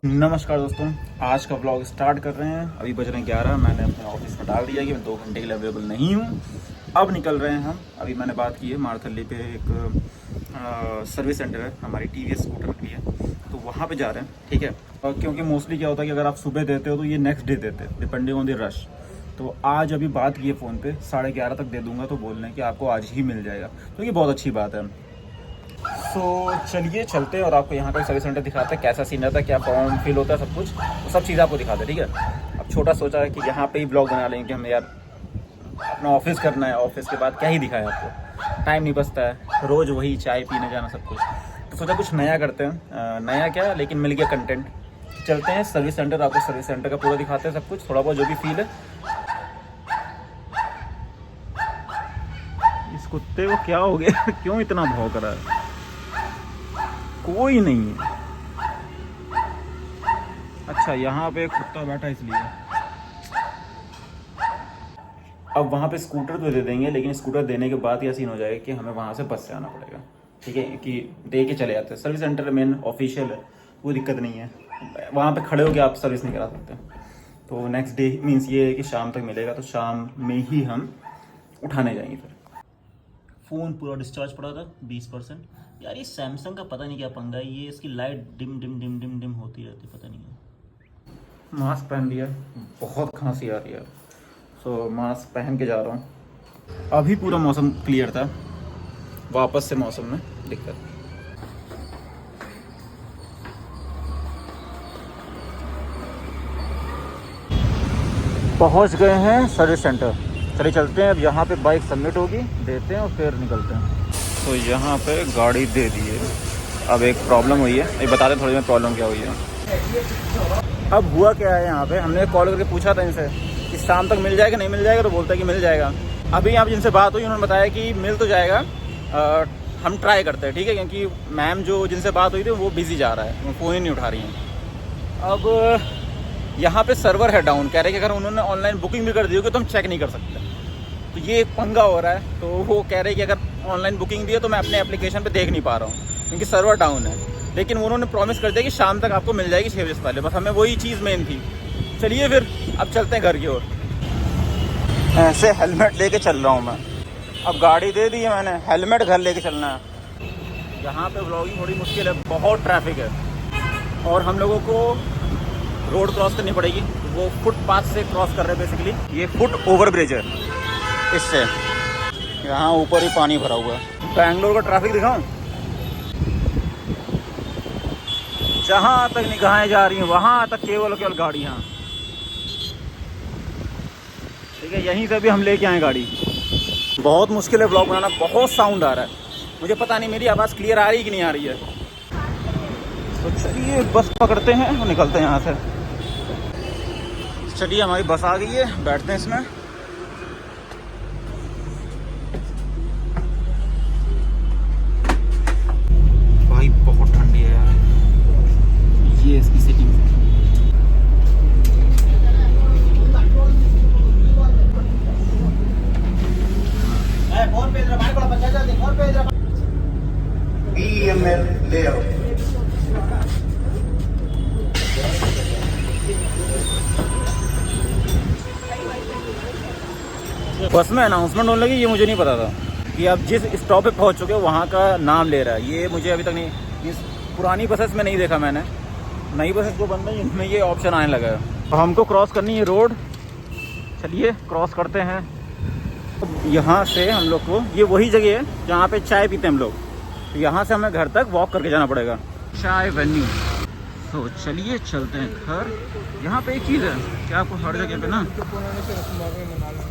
नमस्कार दोस्तों, आज का व्लॉग स्टार्ट कर रहे हैं। अभी बज रहे हैं 11। मैंने अपने ऑफिस में डाल दिया कि मैं 2 घंटे के लिए अवेलेबल नहीं हूँ। अब निकल रहे हैं हम। अभी मैंने बात की है मारथली पे एक सर्विस सेंटर है हमारी टीवीएस स्कूटर के लिए, तो वहाँ पे जा रहे हैं। ठीक है, और क्योंकि मोस्टली क्या होता है कि अगर आप सुबह देते हो तो ये नेक्स्ट डे देते हैं डिपेंडिंग ऑन द रश। तो आज अभी बात की है फ़ोन पे 11:30 तक दे दूँगा, तो बोल रहे हैं कि आपको आज ही मिल जाएगा, तो ये बहुत अच्छी बात है। तो चलिए चलते हैं और आपको यहाँ का सर्विस सेंटर दिखाते हैं, कैसा सीन रहता है, क्या फॉर्म फिल होता है, सब कुछ तो सब चीज़ आपको दिखाते हैं। ठीक है, अब छोटा सोचा है कि यहाँ पे ही ब्लॉग बना लेंगे कि हमें यार अपना ऑफिस करना है, ऑफिस के बाद क्या ही दिखाएं आपको, टाइम नहीं बचता है, रोज़ वही चाय पीने जाना सब कुछ। तो सोचा कुछ नया करते हैं, नया क्या लेकिन मिल गया कंटेंट। चलते हैं सर्विस सेंटर, आपको सर्विस सेंटर का पूरा दिखाते हैं, सब कुछ थोड़ा बहुत जो भी फील है। इस कुत्ते को क्या हो गया क्यों इतना भौंक रहा है? कोई नहीं है। अच्छा, यहाँ पे एक कुत्ता बैठा इसलिए। अब वहाँ पे स्कूटर तो दे देंगे, लेकिन स्कूटर देने के बाद यह सीन हो जाएगा कि हमें वहाँ से बस से आना पड़ेगा। ठीक है, कि दे के चले जाते हैं। सर्विस सेंटर मेन ऑफिशियल है, कोई दिक्कत नहीं है। वहाँ पे खड़े होकर आप सर्विस नहीं करा सकते। तो नेक्स्ट डे मीन्स ये है कि शाम तक मिलेगा, तो शाम में ही हम उठाने जाएंगे। फिर फ़ोन पूरा डिस्चार्ज पड़ा था 20%। यार ये सैमसंग का पता नहीं क्या पंगा है, ये इसकी light dim dim dim dim dim होती रहती, पता नहीं है। मास्क पहन लिया, बहुत खांसी आ रही है, सो मास्क पहन के जा रहा हूँ। अभी पूरा मौसम क्लियर था, वापस से मौसम में दिक्कत। पहुँच गए हैं सर्विस सेंटर। चलिए चलते हैं। अब यहाँ पे बाइक सबमिट होगी, देते हैं और फिर निकलते हैं। तो यहाँ पे गाड़ी दे दी है। अब एक प्रॉब्लम हुई है, ये बता दें थोड़ी में प्रॉब्लम क्या हुई है। अब हुआ क्या है, यहाँ पे हमने कॉल करके पूछा था इनसे कि शाम तक मिल जाएगा नहीं मिल जाएगा, तो बोलता है कि मिल जाएगा। अभी यहाँ पर जिनसे बात हुई उन्होंने बताया कि मिल तो जाएगा, हम ट्राई करते हैं। ठीक है, क्योंकि मैम जो जिनसे बात हुई थी वो बिज़ी जा रहा है, वो फ़ोन ही नहीं उठा रही हैं। अब यहाँ पे सर्वर है डाउन, कह रहे हैं कि अगर उन्होंने ऑनलाइन बुकिंग भी कर दी होगी तो हम चेक नहीं कर सकते। तो ये एक पंगा हो रहा है। तो वो कह रहे हैं कि अगर ऑनलाइन बुकिंग दी है तो मैं अपने एप्लीकेशन पे देख नहीं पा रहा हूँ क्योंकि सर्वर डाउन है। लेकिन उन्होंने प्रॉमिस कर दिया कि शाम तक आपको मिल जाएगी 6 बजे से पहले, बस हमें वही चीज़ मेन थी। चलिए फिर अब चलते हैं घर की ओर। ऐसे हेलमेट लेके चल रहा हूँ मैं। अब गाड़ी दे दी है मैंने, हेलमेट घर लेके चलना है। यहाँ पे व्लॉगिंग थोड़ी मुश्किल है, बहुत ट्रैफिक है और हम लोगों को रोड क्रॉस करनी पड़ेगी। वो फुटपाथ से क्रॉस कर रहे हैं बेसिकली, ये फुट ओवर ब्रिज है। इससे यहाँ ऊपर ही पानी भरा हुआ है। बैंगलोर का ट्रैफिक दिखाऊं, जहाँ तक निगाहें जा रही हैं वहाँ तक केवल गाड़ियाँ। ठीक है, यहीं से भी हम लेके आए गाड़ी। बहुत मुश्किल है ब्लॉग बनाना, बहुत साउंड आ रहा है। मुझे पता नहीं मेरी आवाज़ क्लियर आ रही है कि नहीं आ रही है। तो चलिए बस पकड़ते हैं और निकलते हैं यहाँ से। चलिए हमारी बस आ गई है, बैठते हैं इसमें। भाई बहुत ठंडी है यार, ये इसकी सीटिंग है। बस में अनाउंसमेंट होने लगी, ये मुझे नहीं पता था कि आप जिस स्टॉप पे पहुंच चुके हो वहाँ का नाम ले रहा है। ये मुझे अभी तक नहीं, इस पुरानी बसेस में नहीं देखा मैंने। नई बसेस जो बन रही हैं इनमें ये ऑप्शन आने लगा है। तो हमको क्रॉस करनी है रोड, चलिए क्रॉस करते हैं। यहाँ से हम लोग को ये वही जगह है जहाँ पे चाय पीते हैं हम लोग, तो यहाँ से हमें घर तक वॉक करके जाना पड़ेगा, चाय वेन्यू। तो चलिए चलते हैं घर। यहाँ पे एक चीज़ है कि आपको हर जगह पे ना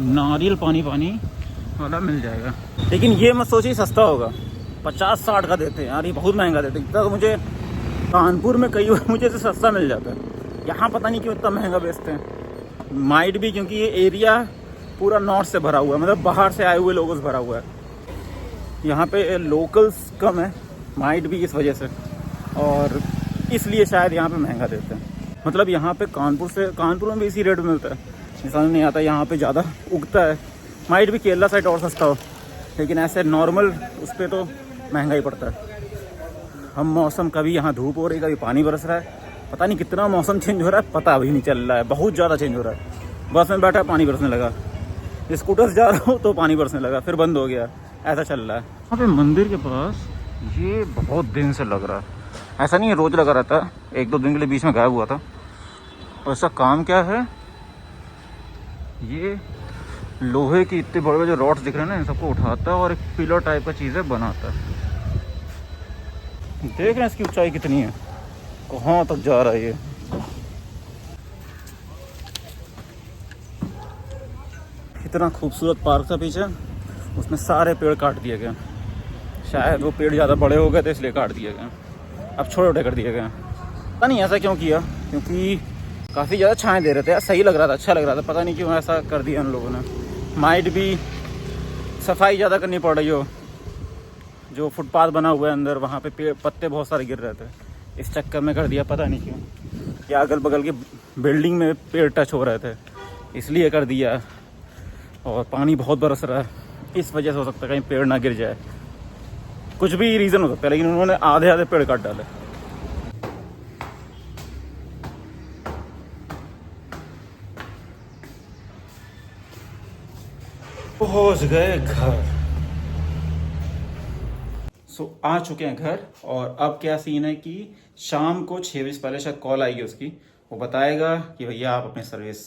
नारियल पानी वाला मिल जाएगा, लेकिन ये मत सोचिए सस्ता होगा। 50-60 का देते हैं यार, ये बहुत महंगा देते हैं। इतना तो मुझे कानपुर में कई बार मुझे तो सस्ता मिल जाता है, यहाँ पता नहीं क्यों इतना महंगा बेचते हैं। माइट भी क्योंकि ये एरिया पूरा नॉर्थ से भरा हुआ है, मतलब बाहर से आए हुए लोगों से भरा हुआ है। यहाँ पे लोकल्स कम है, माइट भी इस वजह से, और इसलिए शायद यहाँ पे महंगा देते हैं। मतलब यहाँ पे कानपुर में भी इसी रेट में मिलता है, समझ नहीं आता यहाँ पे ज़्यादा उगता है। माइट भी केरला साइड और सस्ता हो, लेकिन ऐसे नॉर्मल उस पर तो महंगा ही पड़ता है। हम मौसम कभी यहाँ धूप हो रही, कभी पानी बरस रहा है, पता नहीं कितना मौसम चेंज हो रहा है, पता भी नहीं चल रहा है, बहुत ज़्यादा चेंज हो रहा है। बस में बैठा पानी बरसने लगा, स्कूटर से जा रहा हूँ तो पानी बरसने लगा, फिर बंद हो गया, ऐसा चल रहा है। वहाँ पे मंदिर के पास ये बहुत दिन से लग रहा है, ऐसा नहीं है रोज़ लगा रहता है, 1-2 दिन के लिए बीच में गायब हुआ था। और इसका काम क्या है, ये लोहे की इतने बड़े बड़े जो रॉड्स दिख रहे हैं ना, इन सबको उठाता है और एक पिलर टाइप का चीज़ें बनाता है। देख रहे हैं इसकी ऊंचाई कितनी है, कहाँ तक जा रहा है ये। इतना खूबसूरत पार्क था पीछे, उसमें सारे पेड़ काट दिए गए, शायद वो पेड़ ज़्यादा बड़े हो गए थे इसलिए काट दिए गए, अब छोटे छोटे कर दिए गए। पता नहीं ऐसा क्यों किया, क्योंकि काफ़ी ज़्यादा छाएँ दे रहे थे, सही लग रहा था, अच्छा लग रहा था, पता नहीं क्यों ऐसा कर दिया उन लोगों ने। माइट भी सफाई ज़्यादा करनी पड़ रही हो, जो फुटपाथ बना हुआ है अंदर वहाँ पे पेड़ पत्ते बहुत सारे गिर रहे थे, इस चक्कर में कर दिया, पता नहीं क्यों। या अगल बगल के बिल्डिंग में पेड़ टच हो रहे थे इसलिए कर दिया। और पानी बहुत बरस रहा है, इस वजह से हो सकता है कहीं पेड़ ना गिर जाए, कुछ भी रीज़न हो सकता है, लेकिन उन्होंने आधे आधे पेड़ काट डाले। पहुंच गए घर। आ चुके हैं घर, और अब क्या सीन है कि शाम को 6 बजे पहले शायद कॉल आएगी उसकी, वो बताएगा कि भैया आप अपनी सर्विस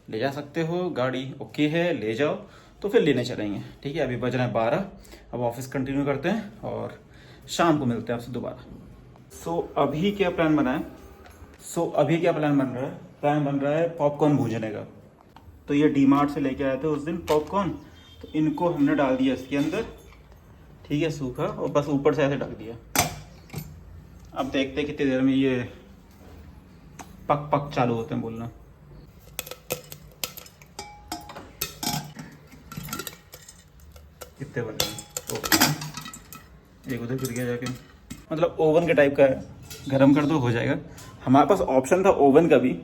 ले जा सकते हो, गाड़ी ओके है, ले जाओ, तो फिर लेने चलेंगे। ठीक है, अभी बज रहे हैं 12, अब ऑफिस कंटिन्यू करते हैं और शाम को मिलते हैं आपसे दोबारा। अभी क्या प्लान बना है, अभी क्या प्लान बन रहा है, प्लान बन रहा है पॉपकॉर्न भूनने का। तो ये डीमार्ट से लेके आए थे उस दिन पॉपकॉर्न, तो इनको हमने डाल दिया इसके अंदर, ठीक है, सूखा, और बस ऊपर से ऐसे ढक दिया। अब देखते हैं कितनी देर में ये पक पक चालू होते हैं बोलना। कितने बन रहे, एक उधर गिर गया जाके, मतलब ओवन के टाइप का है, गरम कर दो हो जाएगा। हमारे पास ऑप्शन था ओवन का भी,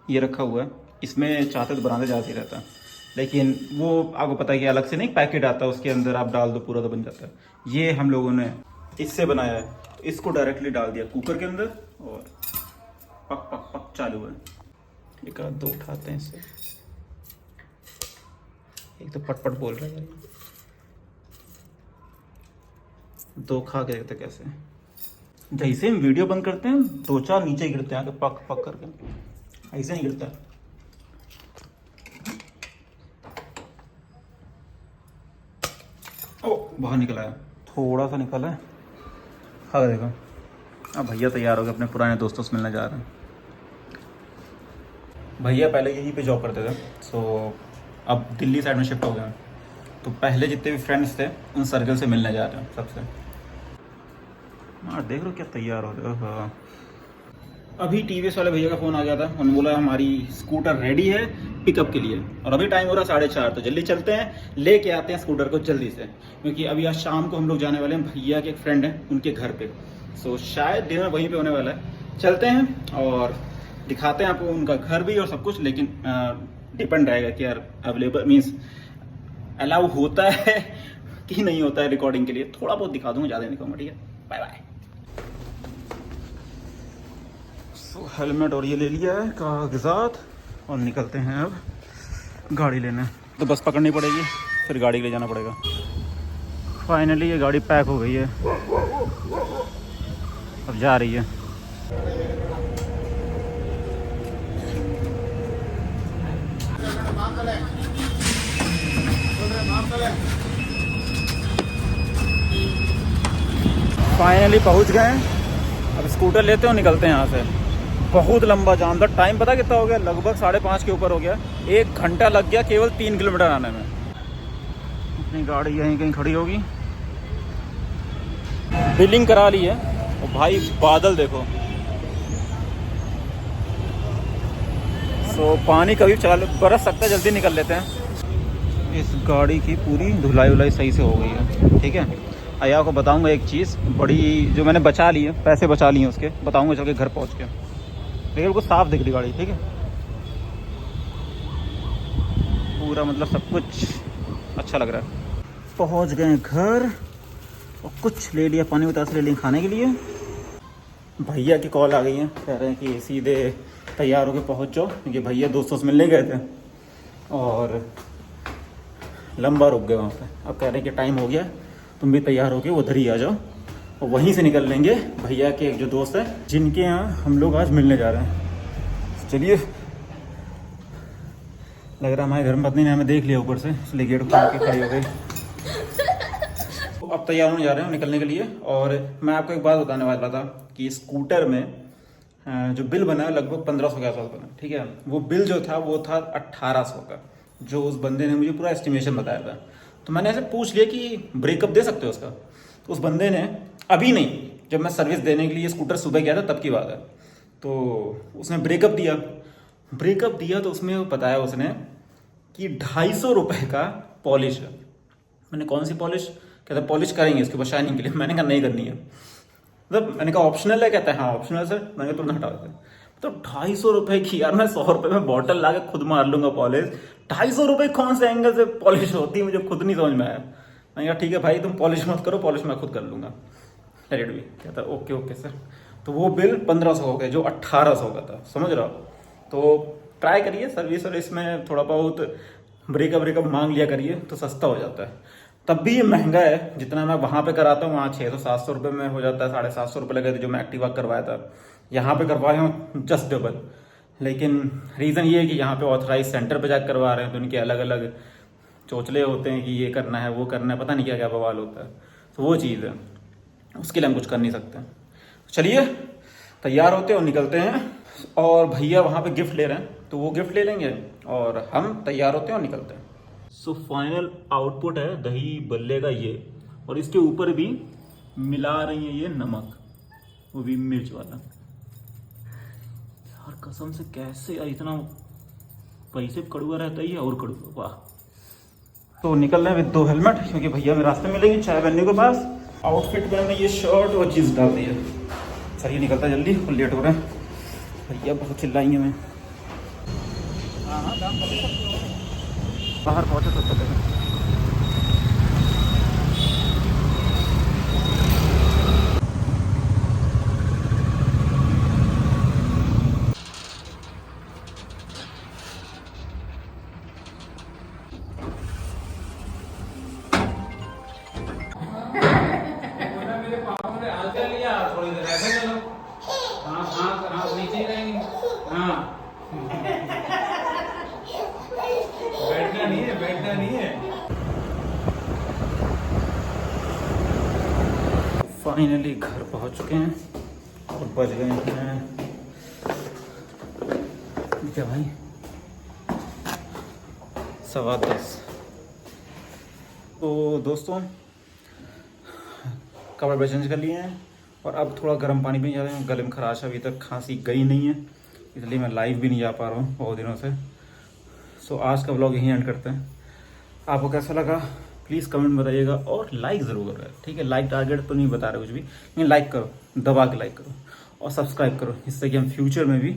ये रखा हुआ है, इसमें चाहते तो बनाते जाते ही रहता, लेकिन वो आपको पता है कि अलग से नहीं पैकेट आता है, उसके अंदर आप डाल दो पूरा तो बन जाता है। ये हम लोगों ने इससे बनाया है, तो इसको डायरेक्टली डाल दिया कुकर के अंदर और पक पक पक चालू है। एक आध दो उठाते हैं इससे, एक तो पटपट बोल रहा है, दो खा के देखते कैसे। जैसे हम वीडियो बंद करते हैं 2-4 नीचे गिरते हैं आके पक पक करके, ऐसे नहीं गिरता। ओ बाहर निकला है, थोड़ा सा निकला है, खा देखो। अब भैया तैयार हो गए, अपने पुराने दोस्तों से मिलने जा रहे हैं। भैया पहले यहीं पे जॉब करते थे, सो अब दिल्ली साइड में शिफ्ट हो गए, तो पहले जितने भी फ्रेंड्स थे उन सर्कल से मिलने जा रहे हैं सबसे। हाँ देख लो क्या तैयार हो रहे हो। अभी टीवीएस वाले भैया का फ़ोन आ गया था, उन्होंने बोला हमारी स्कूटर रेडी है पिकअप के लिए, और अभी टाइम हो रहा है 4:30, तो जल्दी चलते हैं, लेके आते हैं स्कूटर को जल्दी से, क्योंकि अभी आज शाम को हम लोग जाने वाले हैं भैया के एक फ्रेंड हैं उनके घर पे, सो शायद डिनर वहीं पे होने वाला है। चलते हैं और दिखाते हैं आपको उनका घर भी और सब कुछ, लेकिन डिपेंड रहेगा कि यार अवेलेबल मीन्स अलाउ होता है कि नहीं होता है रिकॉर्डिंग के लिए, थोड़ा बहुत दिखा दूंगा, ज़्यादा नहीं दिखाऊंगा। ठीक है, बाय बाय। हेलमेट और ये ले लिया है कागजात, और निकलते हैं अब गाड़ी लेने। तो बस पकड़नी पड़ेगी, फिर गाड़ी ले जाना पड़ेगा। फाइनली ये गाड़ी पैक हो गई है, अब जा रही है। फाइनली पहुंच गए हैं, अब स्कूटर लेते हो निकलते हैं यहाँ से। बहुत लंबा जाम था, टाइम पता कितना हो गया, लगभग 5:30 के ऊपर हो गया, 1 घंटा लग गया केवल 3 किलोमीटर आने में। अपनी गाड़ी यहीं कहीं खड़ी होगी, बिलिंग करा ली है, और भाई बादल देखो। सो पानी कभी बरस सकता है, जल्दी निकल लेते हैं। इस गाड़ी की पूरी धुलाई उलाई सही से हो गई है, ठीक है। अया को बताऊंगा एक चीज़ बड़ी, जो मैंने बचा ली है, पैसे बचा लिए उसके, बताऊंगा चल के घर पहुंच के। लेकिन बिल्कुल साफ दिख रही गाड़ी, ठीक है, पूरा मतलब सब कुछ अच्छा लग रहा है। पहुंच गए घर, और कुछ ले लिया, पानी बतास ले लिया खाने के लिए, भैया की कॉल आ गई है, कह रहे हैं कि सीधे तैयार होकर पहुंच जाओ, क्योंकि भैया दोस्तों से मिलने गए थे और लंबा रुक गए वहाँ पे। अब कह रहे हैं कि टाइम हो गया, तुम भी तैयार होके उधर ही आ जाओ और वहीं से निकल लेंगे भैया के एक जो दोस्त है जिनके यहाँ हम लोग आज मिलने जा रहे हैं। चलिए, लग रहा है हमारे घर में पत्नी ने हमें देख लिया ऊपर से, इसलिए गेट खोल के खड़ी हो गई। अब तैयार होने जा रहे हैं निकलने के लिए। और मैं आपको एक बात बताने वाला था कि स्कूटर में जो बिल बना है लगभग 1500 के आसपास बना, ठीक है। वो बिल जो था वो था 1800 का, जो उस बंदे ने मुझे पूरा एस्टिमेशन बताया था। तो मैंने ऐसे पूछ लिया कि ब्रेकअप दे सकते हो उसका, तो उस बंदे ने अभी नहीं, जब मैं सर्विस देने के लिए स्कूटर सुबह गया था तब की बात है, तो उसने ब्रेकअप दिया तो उसमें बताया उसने कि 250 रुपये का पॉलिश है। मैंने कौन सी पॉलिश? कहता पॉलिश करेंगे इसके ऊपर शाइनिंग के लिए। मैंने कहा नहीं करनी है। मतलब मैंने कहा ऑप्शनल है? कहता है हाँ ऑप्शनल सर। मैंने कहा तुरंत हटा देते। तो 250 रुपये की, यार मैं 100 रुपये में बॉटल ला के खुद मार लूंगा पॉलिश, 250 रुपये कौन से एंगल से पॉलिश होती है मुझे खुद नहीं समझ में आया। मैंने कहा ठीक है भाई तुम पॉलिश मत करो, पॉलिश मैं खुद कर लूंगा। रेड भी कहता ओके ओके सर। तो वो बिल 1500 हो गया जो 1800 का था, समझ रहा हो। तो ट्राई करिए सर्विस में थोड़ा बहुत ब्रेकअप मांग लिया करिए तो सस्ता हो जाता है। तब भी ये महंगा है, जितना मैं वहाँ पे कराता हूँ वहाँ 600-700 रुपये में हो जाता है, 750 रुपये लगे थे जो मैं एक्टिवा करवाया था। यहाँ पे करवाए हूँ जस्ट डबल। लेकिन रीज़न ये है कि यहाँ पे ऑथराइज सेंटर पे जाकर करवा रहे हैं, तो उनके अलग अलग चोचले होते हैं कि ये करना है वो करना है, पता नहीं क्या क्या बवाल होता है। तो वो चीज़ है, उसके लिए हम कुछ कर नहीं सकते। चलिए तैयार होते हैं और निकलते हैं। और भैया वहाँ पे गिफ्ट ले रहे हैं तो वो गिफ्ट ले लेंगे और हम तैयार होते हैं और निकलते हैं। सो फाइनल आउटपुट है दही बल्ले का ये, और इसके ऊपर भी मिला रही है ये नमक, वो भी मिर्च वाला। यार कसम से कैसे यार इतना पैसे कड़वा रहता है ये, और कड़वा, वाह। तो निकल रहे हैं विद 2 हेलमेट, क्योंकि भैया में रास्ते में मिलेंगे चाय बनने के पास। आउटफिट में हमने ये शर्ट और जीन्स डाल दी है। चलिए निकलता है जल्दी, और लेट हो रहे हैं। भैया बहुत चिल्लाएंगे हमें। बाहर पहुँचे तो चलेगा। थोड़ी देर ऐसे चलो, हाँ हाँ हाँ नीचे ही रहेंगे, हाँ बैठना नहीं है। फाइनली घर पहुंच चुके हैं और बज गए हैं क्या भाई 10:15। तो दोस्तों कपड़े चेंज कर लिए हैं और अब थोड़ा गर्म पानी पीने जा रहे हैं। गले में खराश है, अभी तक खांसी गई नहीं है, इसलिए मैं लाइव भी नहीं जा पा रहा हूँ बहुत दिनों से। सो आज का व्लॉग यहीं एंड करते हैं। आपको कैसा लगा प्लीज़ कमेंट में बताइएगा और लाइक ज़रूर करो, ठीक है। लाइक टारगेट तो नहीं बता रहे कुछ भी, लेकिन लाइक करो, दबा के लाइक करो और सब्सक्राइब करो, जिससे कि हम फ्यूचर में भी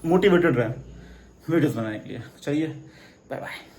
मोटिवेटेड रहें वीडियोज़ बनाने के लिए। चलिए बाय बाय।